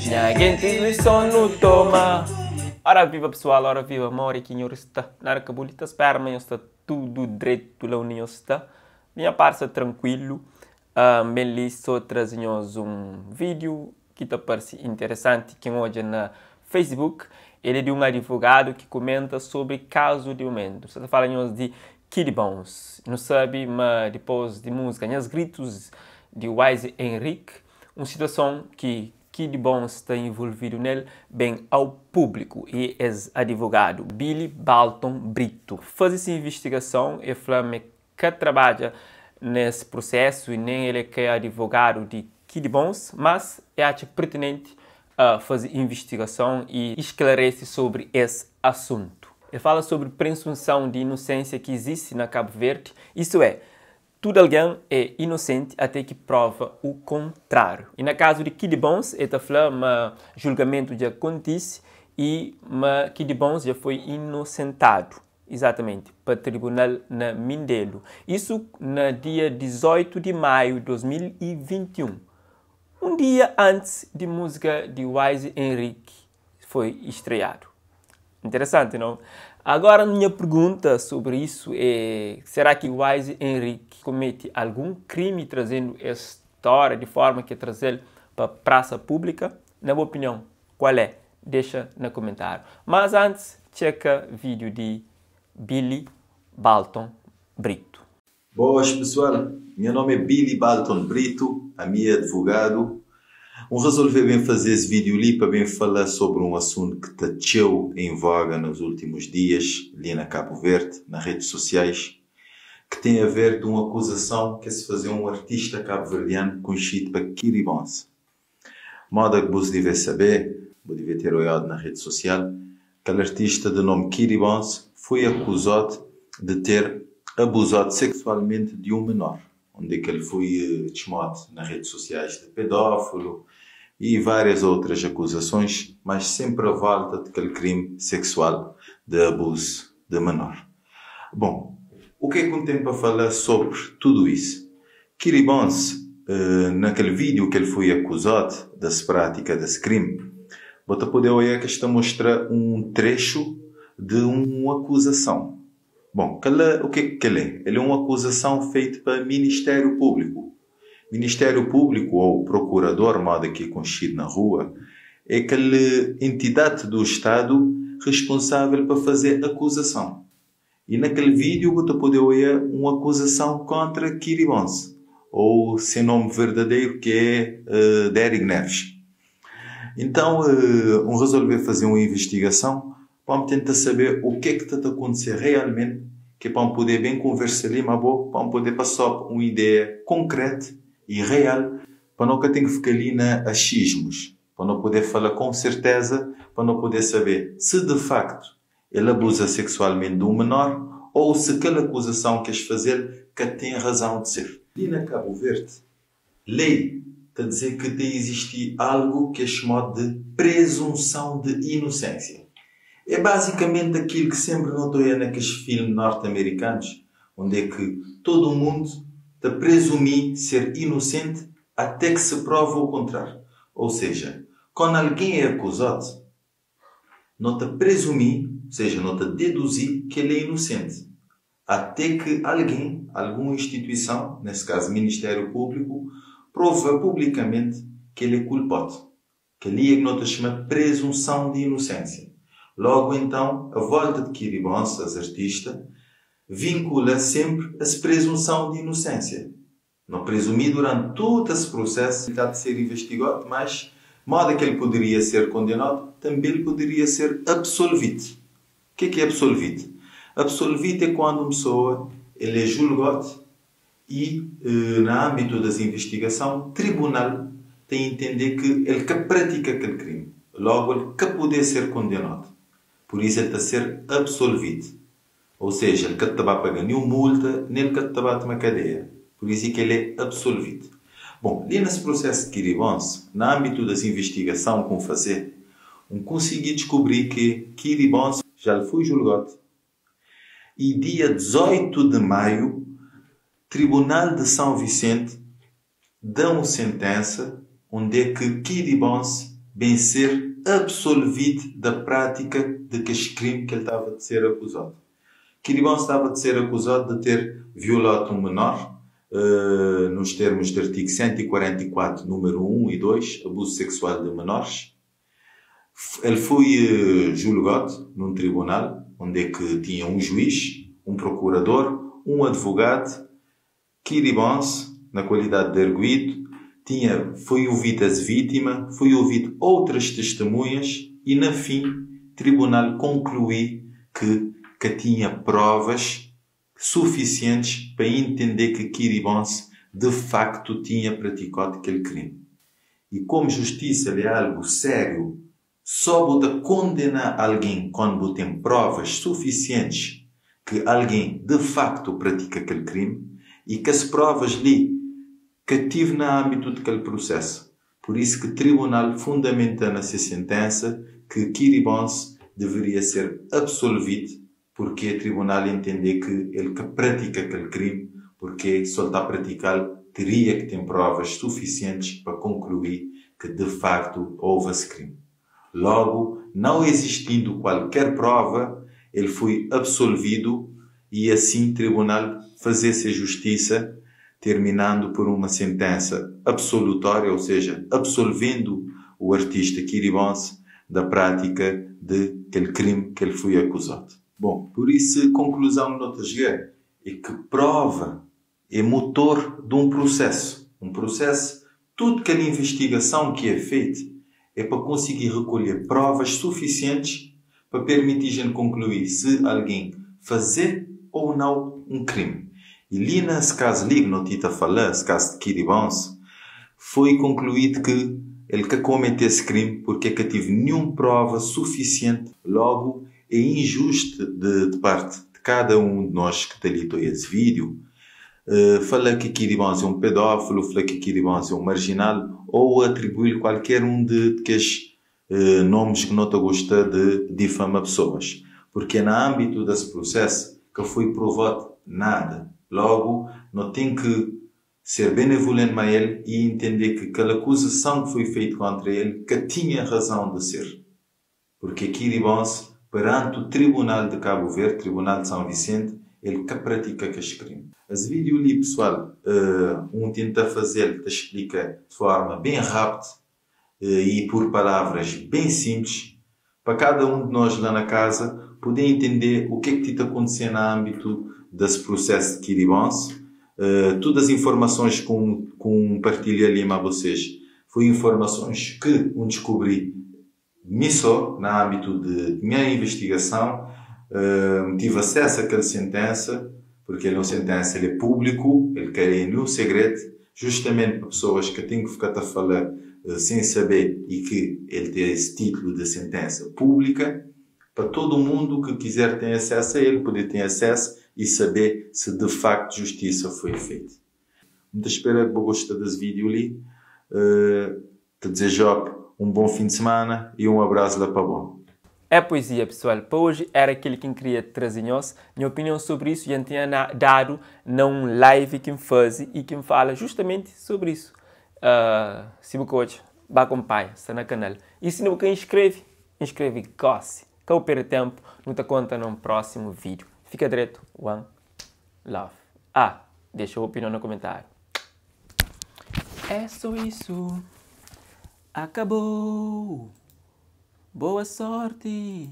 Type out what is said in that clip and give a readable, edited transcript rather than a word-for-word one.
Ninguém tem lição no toma. Ora viva pessoal, ora viva, mora aqui em está. Na cabulita esperma, está tudo direito lá onde está. Minha parça tranquilo. Bem listo, trazemos um vídeo que está parece interessante que hoje na Facebook. Ele é de um advogado que comenta sobre caso de momento. Você está falando de Kid Bones. Não sabe, mas depois de música, os gritos de Wise Henrique, uma situação que Kid Bones está envolvido nele, bem ao público e ex-advogado Billy Balton Brito. Faz essa investigação e fala que trabalha nesse processo e nem ele que é advogado de Kid Bones, mas acha pertinente fazer investigação e esclarece sobre esse assunto. Ele fala sobre presunção de inocência que existe na Cabo Verde, isso é, todo alguém é inocente até que prova o contrário. E no caso de Kid Bones, ele está falando que julgamento já acontece e Kid Bones já foi inocentado, exatamente, para o tribunal na Mindelo. Isso no dia 18 de maio de 2021, um dia antes de música de Wise Henrique foi estreado. Interessante, não? Agora, minha pergunta sobre isso é: será que Wise Henrique comete algum crime trazendo essa história de forma que trazer para a praça pública? Na minha opinião, qual é? Deixa no comentário. Mas antes, checa vídeo de Billy Balton Brito. Boas, pessoal. Meu nome é Billy Balton Brito, a minha advogado. Resolvi bem fazer esse vídeo ali para bem falar sobre um assunto que está em voga nos últimos dias, ali na Cabo Verde, nas redes sociais, que tem a ver com uma acusação que se fazia um artista cabo-verdiano conhecido para Kid Bones. Moda que você deve saber, você deve ter olhado na rede social, aquele artista de nome Kid Bones foi acusado de ter abusado sexualmente de um menor, onde é que ele foi chamado nas redes sociais de pedófilo e várias outras acusações, mas sempre à volta daquele crime sexual de abuso de menor. Bom, o que é que eu tenho para falar sobre tudo isso? Kid Bones, naquele vídeo que ele foi acusado dessa prática, desse crime, você pode olhar que está a mostrar um trecho de uma acusação. Bom, o que é que ele é? Ele é uma acusação feita para o Ministério Público. Ministério Público, ou Procurador, modo aqui conhecido na rua, é aquela entidade do Estado responsável para fazer acusação. E naquele vídeo você pode olhar uma acusação contra Kid Bones, ou seu nome verdadeiro que é Derek Neves. Então, resolvi fazer uma investigação para tentar saber o que é que está a acontecer realmente, que é para poder bem conversar ali, mas para poder passar uma ideia concreta e real, para não ter que ficar ali na achismos, para não poder falar com certeza, para não poder saber se de facto ele abusa sexualmente de um menor ou se aquela acusação que queres fazer que tem razão de ser. E na Cabo Verde, lei está a dizer que tem existir algo que é chamado de presunção de inocência. É basicamente aquilo que sempre notou naqueles filmes norte-americanos, onde é que todo mundo está a presumir ser inocente até que se prova o contrário. Ou seja, quando alguém é acusado, não está a presumir, ou seja, não está a deduzir que ele é inocente. Até que alguém, alguma instituição, nesse caso Ministério Público, prova publicamente que ele é culpado. Que ali é que nós chamamos de presunção de inocência. Logo então, a volta de Kid Bones, as artistas, vincula sempre a presunção de inocência. Não presumir durante todo esse processo de ser investigado, mas, modo que ele poderia ser condenado, também ele poderia ser absolvido. O que é absolvido? Absolvido é quando uma pessoa ele é julgado e, no âmbito das investigações, o tribunal tem a entender que ele que pratica aquele crime. Logo, ele que poder ser condenado. Por isso, ele está a ser absolvido. Ou seja, ele que está a pagar nenhuma multa, nem ele que está a uma cadeia. Por isso é que ele é absolvido. Bom, ali nesse processo de Kid Bones, no âmbito das investigações que fazer, consegui descobrir que Kid Bones já foi julgado. E dia 18 de maio, Tribunal de São Vicente dá uma sentença onde é que Kiribons vem ser absolvido da prática de que crime que ele estava de ser acusado. Kiribons estava de ser acusado de ter violado um menor, nos termos do artigo 144, número 1 e 2, abuso sexual de menores. Ele foi julgado num tribunal, onde é que tinha um juiz, um procurador, um advogado. Kiribons, na qualidade de arguido, foi ouvido as vítimas, foi ouvido outras testemunhas e, na fim, o tribunal concluiu que tinha provas suficientes para entender que Kiribons de facto tinha praticado aquele crime. E como justiça é algo sério, só pode condenar alguém quando tem provas suficientes que alguém de facto pratica aquele crime e que as provas lhe cativem no âmbito daquele processo. Por isso que o tribunal fundamenta nessa sentença que Kiribons deveria ser absolvido, porque o tribunal entender que ele que pratica aquele crime, porque só está a praticar, teria que ter provas suficientes para concluir que de facto houve esse crime. Logo, não existindo qualquer prova, ele foi absolvido e assim o tribunal fazesse a justiça, terminando por uma sentença absolutória, ou seja, absolvendo o artista Kiribons da prática daquele crime que ele foi acusado. Bom, por isso, a conclusão que nós chegamos é que prova é motor de um processo. Um processo, toda aquela investigação que é feita é para conseguir recolher provas suficientes para permitir a gente concluir se alguém fazer ou não um crime. E ali nesse caso, que não está a falar, esse caso de Kiribons, foi concluído que ele que cometeu esse crime porque que teve nenhuma prova suficiente. Logo, é injusto de parte de cada um de nós que está ali esse vídeo falar que Kiribons é um pedófilo, falar que Kiribons é um marginal ou atribuir qualquer um daqueles nomes que não está a gostar de difamar pessoas. Porque é no âmbito desse processo que foi provado nada. Logo, não tem que ser benevolente a ele e entender que aquela acusação que foi feita contra ele que tinha razão de ser. Porque Kiribons, perante o Tribunal de Cabo Verde, Tribunal de São Vicente, ele que pratica aquele crime. Esse vídeo ali, pessoal, tenta fazer, te explica de forma bem rápida e por palavras bem simples, para cada um de nós lá na casa poder entender o que é que está acontecendo no âmbito desse processo de Kiribons. Todas as informações que partilhei ali a vocês foram informações que descobri só no âmbito de minha investigação. Tive acesso àquela sentença, porque a sentença é público, ele quer no segredo, justamente para pessoas que têm que ficar a falar sem saber e que ele tem esse título de sentença pública, para todo mundo que quiser ter acesso a ele, poder ter acesso e saber se de facto justiça foi feita. Muito espero que gostem desse vídeo ali. Te desejo um bom fim de semana e um abraço lá para bom. É poesia, pessoal. Para hoje era aquilo que eu queria trazer-nos. Minha opinião sobre isso, eu tinha dado num live que me faz e que me fala justamente sobre isso. Se você coach, vá acompanhar, está no canal. E se não quer inscreve, goste. Que eu perco tempo, não te conta num próximo vídeo. Fica direto, one love. Deixa a opinião no comentário. É só isso. Acabou. Boa sorte.